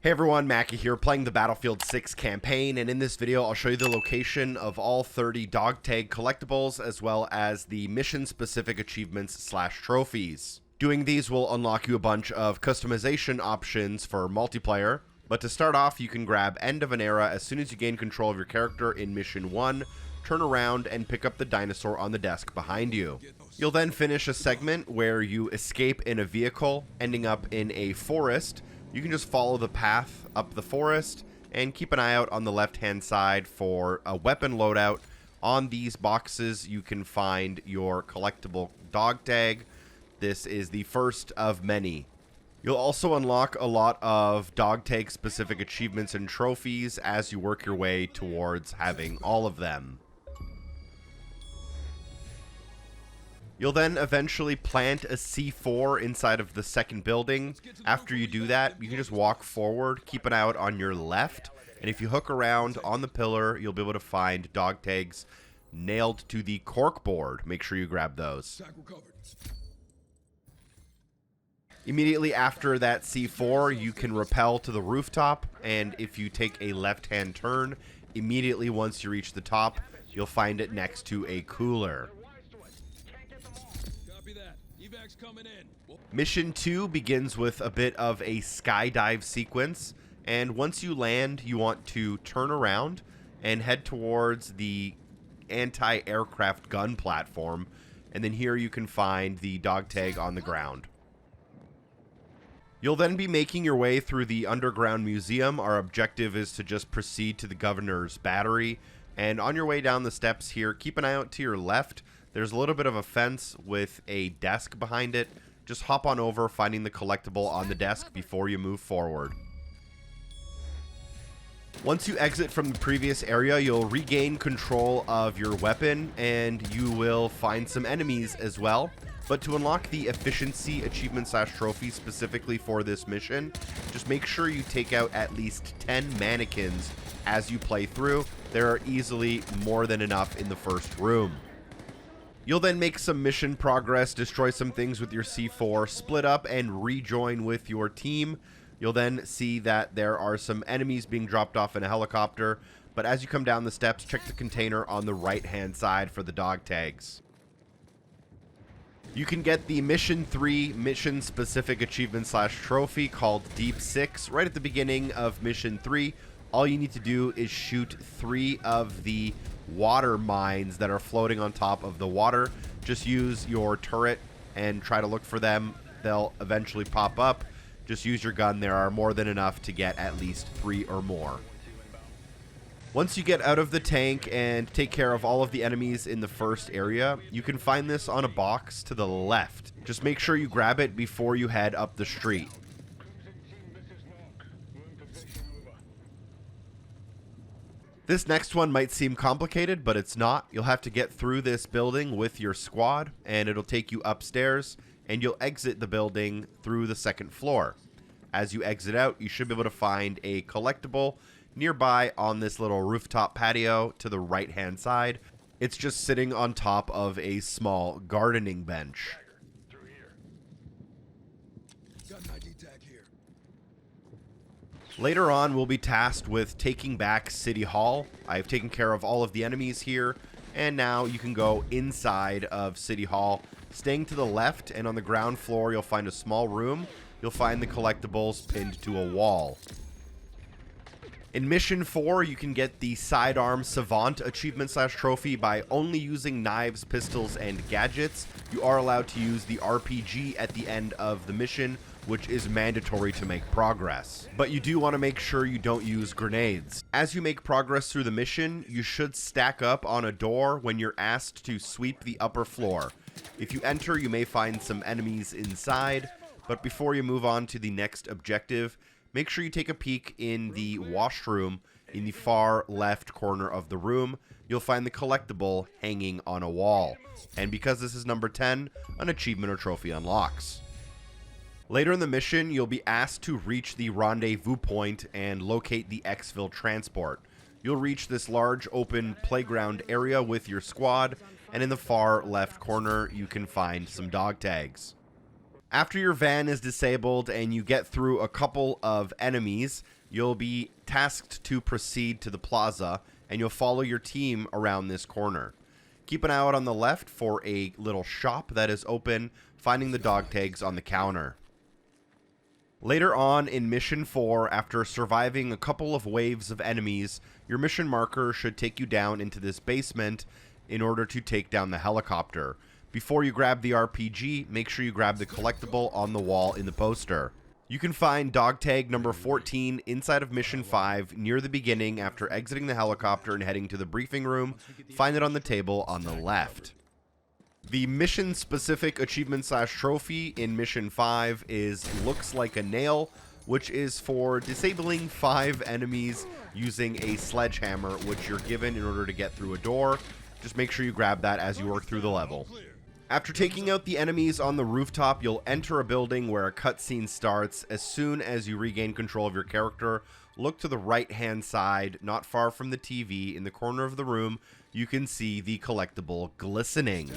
Hey everyone, Mackie here, playing the Battlefield 6 campaign, and in this video I'll show you the location of all 30 Dog Tag Collectibles, as well as the mission-specific achievements / trophies. Doing these will unlock you a bunch of customization options for multiplayer, but to start off you can grab End of an Era as soon as you gain control of your character in Mission 1, turn around and pick up the dinosaur on the desk behind you. You'll then finish a segment where you escape in a vehicle, ending up in a forest. You can just follow the path up the forest and keep an eye out on the left-hand side for a weapon loadout. On these boxes, you can find your collectible dog tag. This is the first of many. You'll also unlock a lot of dog tag specific achievements and trophies as you work your way towards having all of them. You'll then eventually plant a C4 inside of the second building. After you do that, you can just walk forward, keep an eye out on your left, and if you hook around on the pillar, you'll be able to find dog tags nailed to the corkboard. Make sure you grab those. Immediately after that C4, you can rappel to the rooftop, and if you take a left-hand turn, immediately once you reach the top, you'll find it next to a cooler. Mission 2 begins with a bit of a skydive sequence, and once you land, you want to turn around and head towards the anti-aircraft gun platform, and then here you can find the dog tag on the ground. You'll then be making your way through the underground museum. Our objective is to just proceed to the governor's battery, and on your way down the steps here, keep an eye out to your left. There's a little bit of a fence with a desk behind it. Just hop on over, finding the collectible on the desk before you move forward. Once you exit from the previous area, you'll regain control of your weapon, and you will find some enemies as well. But to unlock the efficiency achievement / trophy specifically for this mission, just make sure you take out at least 10 mannequins as you play through. There are easily more than enough in the first room. You'll then make some mission progress, destroy some things with your C4, split up and rejoin with your team. You'll then see that there are some enemies being dropped off in a helicopter, but as you come down the steps, check the container on the right-hand side for the dog tags. You can get the Mission 3 mission-specific achievement / trophy called Deep 6 right at the beginning of Mission 3. All you need to do is shoot 3 of the water mines that are floating on top of the water. Just use your turret and try to look for them. They'll eventually pop up. Just use your gun. There are more than enough to get at least 3 or more. Once you get out of the tank and take care of all of the enemies in the first area, you can find this on a box to the left. Just make sure you grab it before you head up the street. This next one might seem complicated, but it's not. You'll have to get through this building with your squad, and it'll take you upstairs, and you'll exit the building through the second floor. As you exit out, you should be able to find a collectible nearby on this little rooftop patio to the right-hand side. It's just sitting on top of a small gardening bench. Later on, we'll be tasked with taking back City Hall. I've taken care of all of the enemies here, and now you can go inside of City Hall. Staying to the left, and on the ground floor, you'll find a small room. You'll find the collectibles pinned to a wall. In Mission 4, you can get the SIDEARM SAVANT achievement / trophy by only using knives, pistols, and gadgets. You are allowed to use the RPG at the end of the mission, which is mandatory to make progress. But you do want to make sure you don't use grenades. As you make progress through the mission, you should stack up on a door when you're asked to sweep the upper floor. If you enter, you may find some enemies inside, but before you move on to the next objective, make sure you take a peek in the washroom in the far left corner of the room. You'll find the collectible hanging on a wall. And because this is number 10, an achievement or trophy unlocks. Later in the mission, you'll be asked to reach the rendezvous point and locate the exfil transport. You'll reach this large open playground area with your squad, and in the far left corner, you can find some dog tags. After your van is disabled and you get through a couple of enemies, you'll be tasked to proceed to the plaza, and you'll follow your team around this corner. Keep an eye out on the left for a little shop that is open, finding the dog tags on the counter. Later on in Mission 4, after surviving a couple of waves of enemies, your mission marker should take you down into this basement in order to take down the helicopter. Before you grab the RPG, make sure you grab the collectible on the wall in the poster. You can find dog tag number 14 inside of Mission 5 near the beginning after exiting the helicopter and heading to the briefing room. Find it on the table on the left. The mission-specific achievement/trophy in Mission 5 is Looks Like a Nail, which is for disabling 5 enemies using a sledgehammer, which you're given in order to get through a door. Just make sure you grab that as you work through the level. After taking out the enemies on the rooftop, you'll enter a building where a cutscene starts. As soon as you regain control of your character, look to the right-hand side, not far from the TV. In the corner of the room, you can see the collectible glistening.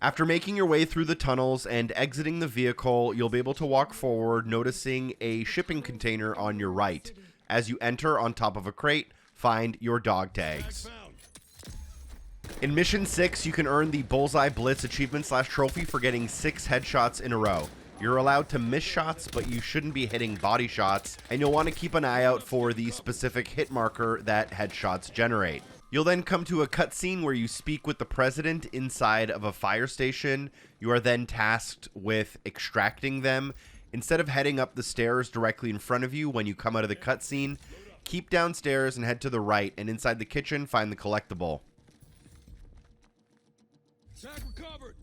After making your way through the tunnels and exiting the vehicle, you'll be able to walk forward, noticing a shipping container on your right. As you enter on top of a crate, find your dog tags. In Mission 6, you can earn the Bullseye Blitz achievement/trophy for getting 6 headshots in a row. You're allowed to miss shots, but you shouldn't be hitting body shots, and you'll want to keep an eye out for the specific hit marker that headshots generate. You'll then come to a cutscene where you speak with the president inside of a fire station. You are then tasked with extracting them. Instead of heading up the stairs directly in front of you when you come out of the cutscene, keep downstairs and head to the right, and inside the kitchen, find the collectible. Tag recovered.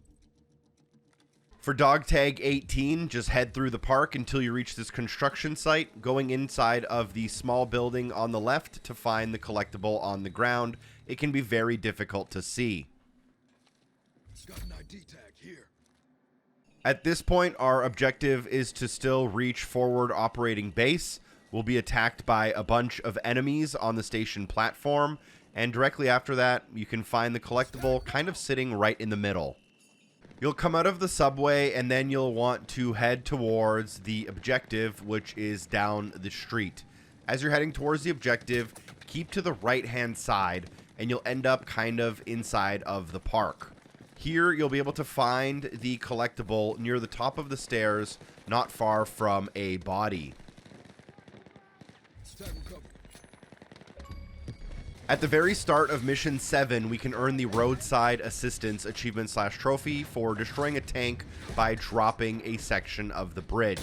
For dog tag 18, just head through the park until you reach this construction site, going inside of the small building on the left to find the collectible on the ground. It can be very difficult to see. It's got an ID tag here. At this point, our objective is to still reach forward operating base. We'll be attacked by a bunch of enemies on the station platform, and directly after that, you can find the collectible kind of sitting right in the middle. You'll come out of the subway, and then you'll want to head towards the objective, which is down the street. As you're heading towards the objective, keep to the right-hand side, and you'll end up kind of inside of the park. Here, you'll be able to find the collectible near the top of the stairs, not far from a body. Tag recovered. At the very start of Mission 7, we can earn the Roadside Assistance achievement/trophy for destroying a tank by dropping a section of the bridge.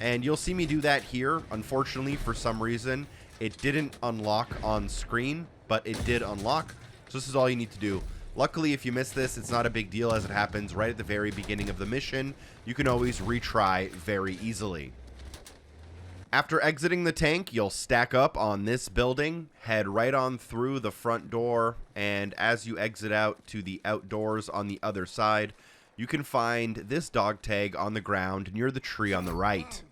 And you'll see me do that here. Unfortunately, for some reason, it didn't unlock on screen, but it did unlock. So this is all you need to do. Luckily, if you miss this, it's not a big deal as it happens right at the very beginning of the mission. You can always retry very easily. After exiting the tank, you'll stack up on this building, head right on through the front door, and as you exit out to the outdoors on the other side, you can find this dog tag on the ground near the tree on the right.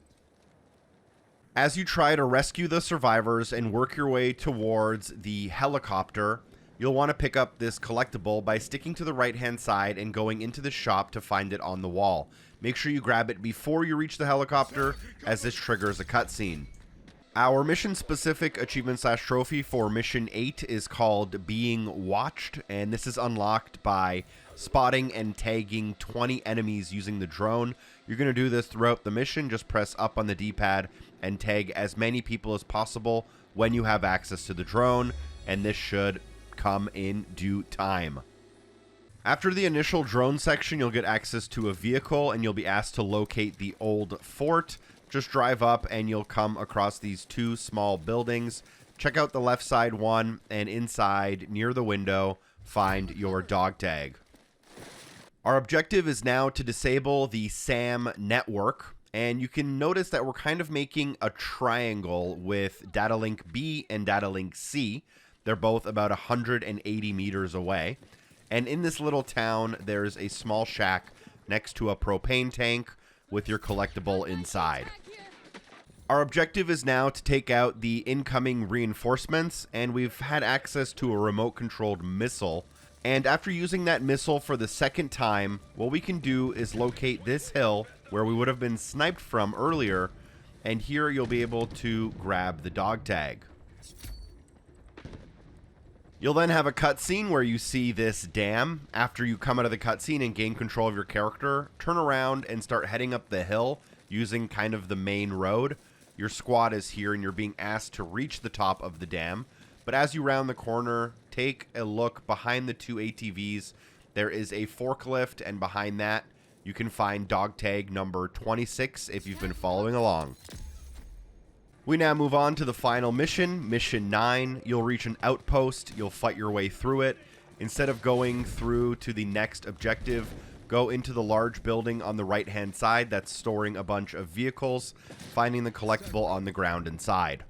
As you try to rescue the survivors and work your way towards the helicopter, you'll want to pick up this collectible by sticking to the right-hand side and going into the shop to find it on the wall. Make sure you grab it before you reach the helicopter, as this triggers a cutscene. Our mission-specific achievement/trophy for Mission 8 is called Being Watched, and this is unlocked by spotting and tagging 20 enemies using the drone. You're going to do this throughout the mission. Just press up on the D-pad and tag as many people as possible when you have access to the drone, and this should come in due time. After the initial drone section, you'll get access to a vehicle and you'll be asked to locate the old fort. Just drive up and you'll come across these 2 small buildings. Check out the left side one, and inside near the window, find your dog tag. Our objective is now to disable the SAM network, and you can notice that we're kind of making a triangle with data link B and data link C. They're both about 180 meters away. And in this little town, there's a small shack next to a propane tank with your collectible inside. Our objective is now to take out the incoming reinforcements, and we've had access to a remote-controlled missile. And after using that missile for the second time, what we can do is locate this hill where we would have been sniped from earlier, and here you'll be able to grab the dog tag. You'll then have a cutscene where you see this dam. After you come out of the cutscene and gain control of your character, turn around and start heading up the hill using kind of the main road. Your squad is here and you're being asked to reach the top of the dam. But as you round the corner, take a look behind the two ATVs. There is a forklift, and behind that, you can find dog tag number 26 if you've been following along. We now move on to the final mission, Mission 9. You'll reach an outpost. You'll fight your way through it. Instead of going through to the next objective, go into the large building on the right-hand side that's storing a bunch of vehicles, finding the collectible on the ground inside.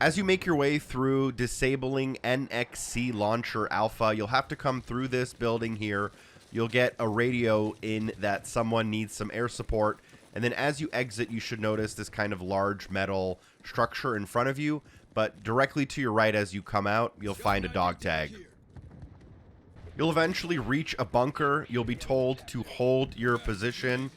As you make your way through disabling NXC Launcher Alpha, you'll have to come through this building here. You'll get a radio in that someone needs some air support. And then as you exit, you should notice this kind of large metal structure in front of you. But directly to your right as you come out, you'll find a dog tag. You'll eventually reach a bunker. You'll be told to hold your position.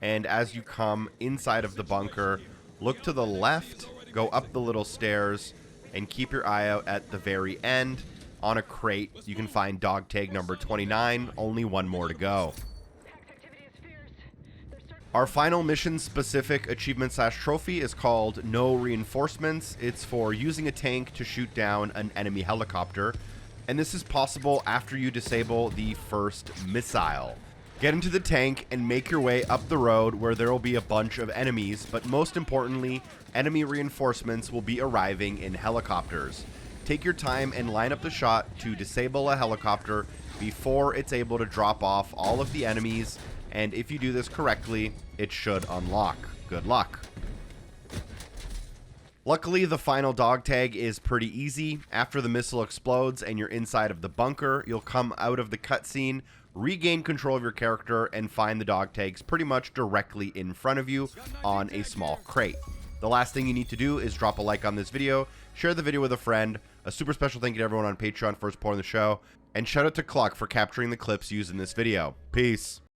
And as you come inside of the bunker, look to the left, go up the little stairs, and keep your eye out at the very end. On a crate, you can find dog tag number 29. Only one more to go. Our final mission-specific achievement/trophy is called No Reinforcements. It's for using a tank to shoot down an enemy helicopter, and this is possible after you disable the first missile. Get into the tank and make your way up the road where there will be a bunch of enemies, but most importantly, enemy reinforcements will be arriving in helicopters. Take your time and line up the shot to disable a helicopter before it's able to drop off all of the enemies. And if you do this correctly, it should unlock. Good luck. Luckily, the final dog tag is pretty easy. After the missile explodes and you're inside of the bunker, you'll come out of the cutscene, regain control of your character, and find the dog tags pretty much directly in front of you on a small crate. The last thing you need to do is drop a like on this video, share the video with a friend. A super special thank you to everyone on Patreon for supporting the show, and shout out to Cluck for capturing the clips used in this video. Peace.